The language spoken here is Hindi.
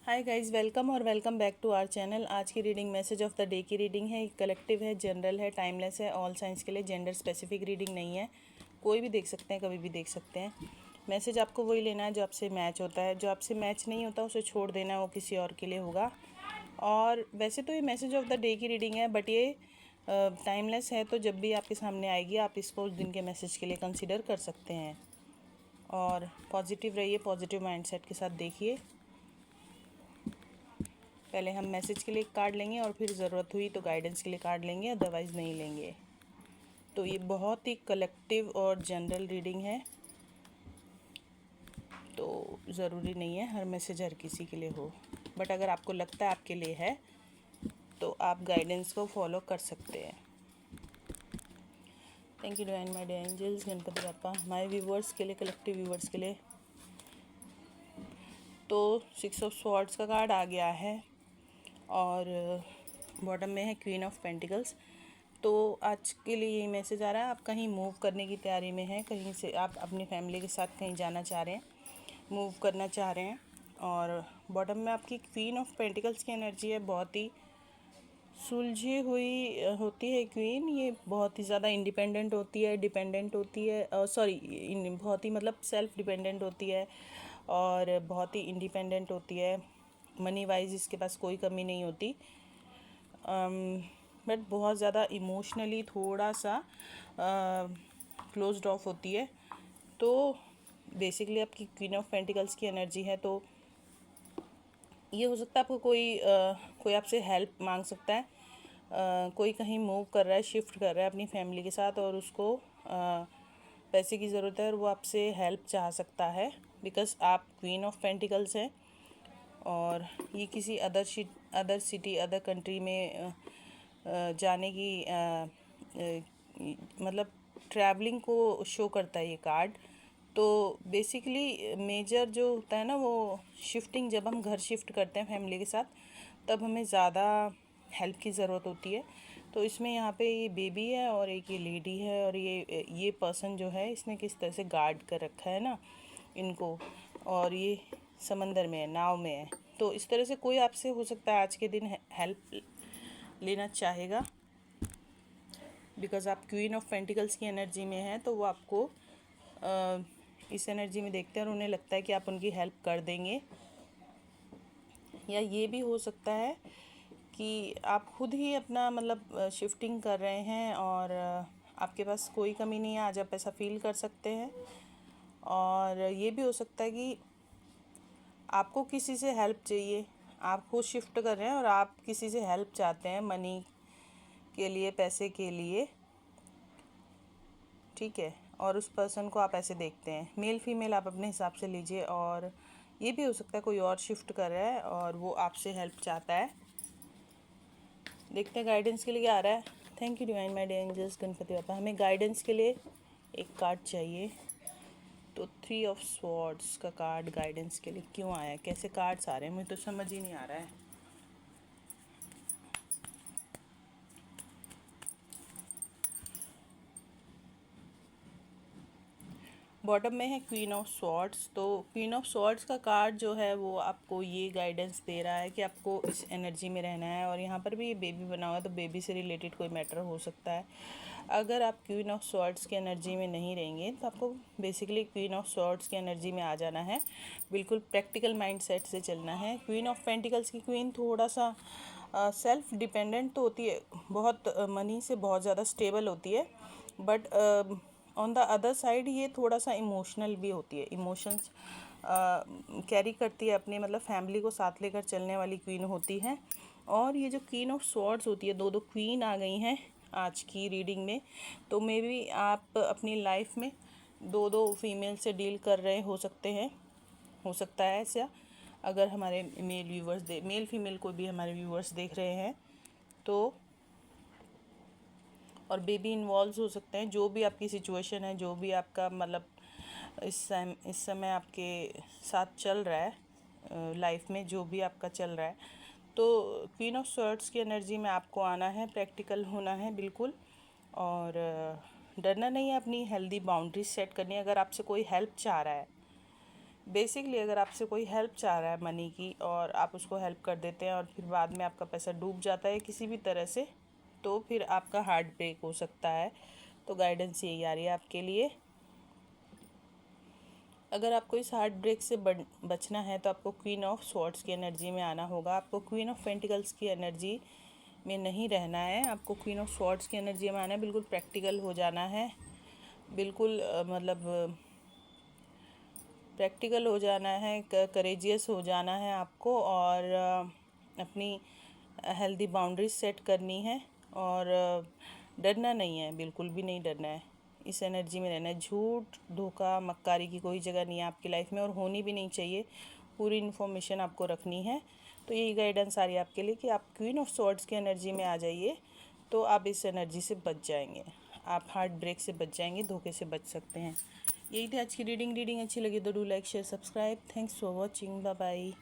हाय गाइस, वेलकम और welcome back to our channel. आज की reading message of the day की रीडिंग है। कलेक्टिव है, जनरल है, टाइमलेस है, ऑल साइंस के लिए। जेंडर स्पेसिफिक रीडिंग नहीं है, कोई भी देख सकते हैं, कभी भी देख सकते हैं। मैसेज आपको वही लेना है जो आपसे मैच होता है। जो आपसे मैच नहीं होता उसे छोड़ देना है, वो किसी और के लिए होगा। और वैसे तो ये मैसेज ऑफ द डे की रीडिंग है, बट ये टाइमलेस है, तो जब भी आपके सामने आएगी आप इसको उस दिन के मैसेज के लिए कंसिडर कर सकते हैं। और पॉजिटिव रहिए, पॉजिटिव माइंडसेट के साथ देखिए। पहले हम मैसेज के लिए कार्ड लेंगे और फिर ज़रूरत हुई तो गाइडेंस के लिए कार्ड लेंगे, अदरवाइज़ नहीं लेंगे। तो ये बहुत ही कलेक्टिव और जनरल रीडिंग है, तो ज़रूरी नहीं है हर मैसेज हर किसी के लिए हो, बट अगर आपको लगता है आपके लिए है तो आप गाइडेंस को फॉलो कर सकते हैं। Thank you divine my dear angels, Ganpati Bappa. हमारे व्यूवर्स के लिए, कलेक्टिव व्यूवर्स के लिए तो 6 ऑफ स्वॉर्ड्स का कार्ड आ गया है और बॉटम में है क्वीन ऑफ पेंटिकल्स। तो आज के लिए यही मैसेज आ रहा है, आप कहीं मूव करने की तैयारी में हैं, कहीं से आप अपनी फैमिली के साथ कहीं जाना चाह रहे हैं, मूव करना चाह रहे हैं। और बॉटम में आपकी क्वीन ऑफ पेंटिकल्स की एनर्जी है, बहुत ही सुलझी हुई होती है क्वीन। ये बहुत ही ज़्यादा इंडिपेंडेंट होती है, डिपेंडेंट होती है, सॉरी बहुत ही मतलब सेल्फ डिपेंडेंट होती है और बहुत ही इंडिपेंडेंट होती है। मनी वाइज इसके पास कोई कमी नहीं होती, बट बहुत ज़्यादा इमोशनली थोड़ा सा क्लोज्ड ऑफ होती है। तो बेसिकली आपकी क्वीन ऑफ पेंटिकल्स की एनर्जी है, तो ये हो सकता है आपको कोई आपसे हेल्प मांग सकता है। कोई कहीं मूव कर रहा है, शिफ्ट कर रहा है अपनी फैमिली के साथ और उसको पैसे की ज़रूरत है और वो आपसे हेल्प चाह सकता है, बिकॉज़ आप क्वीन ऑफ पेंटिकल्स हैं। और ये किसी अदर सिटी, अदर कंट्री में जाने की मतलब ट्रैवलिंग को शो करता है ये कार्ड। तो बेसिकली मेजर जो होता है ना, वो शिफ्टिंग, जब हम घर शिफ्ट करते हैं फैमिली के साथ तब हमें ज़्यादा हेल्प की ज़रूरत होती है। तो इसमें यहाँ पे ये बेबी है और एक ये लेडी है, और ये पर्सन जो है इसने किस तरह से गार्ड कर रखा है ना इनको, और ये समंदर में है, नाव में है। तो इस तरह से कोई आपसे हो सकता है आज के दिन हेल्प लेना चाहेगा, बिकॉज़ आप क्वीन ऑफ पेंटिकल्स की एनर्जी में हैं, तो वो आपको इस एनर्जी में देखते हैं और उन्हें लगता है कि आप उनकी हेल्प कर देंगे। या ये भी हो सकता है कि आप खुद ही अपना मतलब शिफ्टिंग कर रहे हैं और आपके पास कोई कमी नहीं है, आज आप ऐसा फील कर सकते हैं। और ये भी हो सकता है कि आपको किसी से हेल्प चाहिए, आप खुद शिफ्ट कर रहे हैं और आप किसी से हेल्प चाहते हैं मनी के लिए, पैसे के लिए, ठीक है। और उस पर्सन को आप ऐसे देखते हैं, मेल फीमेल आप अपने हिसाब से लीजिए। और ये भी हो सकता है कोई और शिफ्ट कर रहा है और वो आपसे हेल्प चाहता है। देखते हैं गाइडेंस के लिए क्या आ रहा है। Thank you divine my dear angels, Ganpati Bappa. हमें गाइडेंस के लिए एक कार्ड चाहिए, तो 3 ऑफ स्वॉर्ड्स का कार्ड गाइडेंस के लिए क्यों आया है, कैसे कार्ड्स आ रहे हैं, मुझे तो समझ ही नहीं आ रहा है। बॉटम में है क्वीन ऑफ स्वॉर्ड्स। तो क्वीन ऑफ स्वॉर्ड्स का कार्ड जो है वो आपको ये गाइडेंस दे रहा है कि आपको इस एनर्जी में रहना है। और यहाँ पर भी बेबी बना हुआ है, तो बेबी से रिलेटेड कोई मैटर हो सकता है। अगर आप क्वीन ऑफ स्वॉर्ड्स की एनर्जी में नहीं रहेंगे तो आपको बेसिकली क्वीन ऑफ स्वॉर्ड्स की एनर्जी में आ जाना है, बिल्कुल प्रैक्टिकल माइंड सेट से चलना है। क्वीन ऑफ पेंटिकल्स की क्वीन थोड़ा सा सेल्फ डिपेंडेंट तो होती है, बहुत मनी से बहुत ज़्यादा स्टेबल होती है, but on the other side ये थोड़ा सा इमोशनल भी होती है, इमोशंस कैरी करती है अपनी, मतलब फैमिली को साथ लेकर चलने वाली क्वीन होती है। और ये जो क्वीन ऑफ स्वॉर्ड्स होती है, दो क्वीन आ गई हैं आज की रीडिंग में, तो मे बी आप अपनी लाइफ में दो फीमेल से डील कर रहे हो सकते हैं, हो सकता है ऐसा। अगर हमारे मेल फीमेल को भी हमारे व्यूवर्स देख रहे हैं तो, और बेबी इन्वॉल्व हो सकते हैं। जो भी आपकी सिचुएशन है, जो भी आपका मतलब इस समय आपके साथ चल रहा है लाइफ में, जो भी आपका चल रहा है, तो क्वीन ऑफ स्वॉर्ड्स की एनर्जी में आपको आना है, प्रैक्टिकल होना है बिल्कुल। और डरना नहीं है, अपनी हेल्दी बाउंड्रीज सेट करनी है। अगर आपसे कोई हेल्प चाह रहा है, बेसिकली अगर आपसे कोई हेल्प चाह रहा है मनी की और आप उसको हेल्प कर देते हैं और फिर बाद में आपका पैसा डूब जाता है किसी भी तरह से, तो फिर आपका हार्ट ब्रेक हो सकता है। तो गाइडेंस यही आ रही है आपके लिए। अगर आपको इस हार्ट ब्रेक से बचना है तो आपको क्वीन ऑफ स्वॉर्ड्स की एनर्जी में आना होगा। आपको क्वीन ऑफ पेंटिकल्स की एनर्जी में नहीं रहना है, आपको क्वीन ऑफ स्वॉर्ड्स की एनर्जी में आना है। बिल्कुल प्रैक्टिकल हो जाना है, बिल्कुल मतलब प्रैक्टिकल हो जाना है, करेजियस हो जाना है आपको, और अपनी हेल्दी बाउंड्रीज सेट करनी है, और डरना नहीं है, बिल्कुल भी नहीं डरना है। इस एनर्जी में रहना है। झूठ, धोखा, मक्कारी की कोई जगह नहीं है आपकी लाइफ में और होनी भी नहीं चाहिए। पूरी इन्फॉर्मेशन आपको रखनी है। तो यही गाइडेंस आ रही है आपके लिए कि आप क्वीन ऑफ स्वॉर्ड्स की एनर्जी में आ जाइए, तो आप इस एनर्जी से बच जाएंगे, आप हार्ट ब्रेक से बच जाएंगे, धोखे से बच सकते हैं। यही थी आज की रीडिंग। अच्छी लगी तो do like share subscribe. Thanks for watching. Bye bye.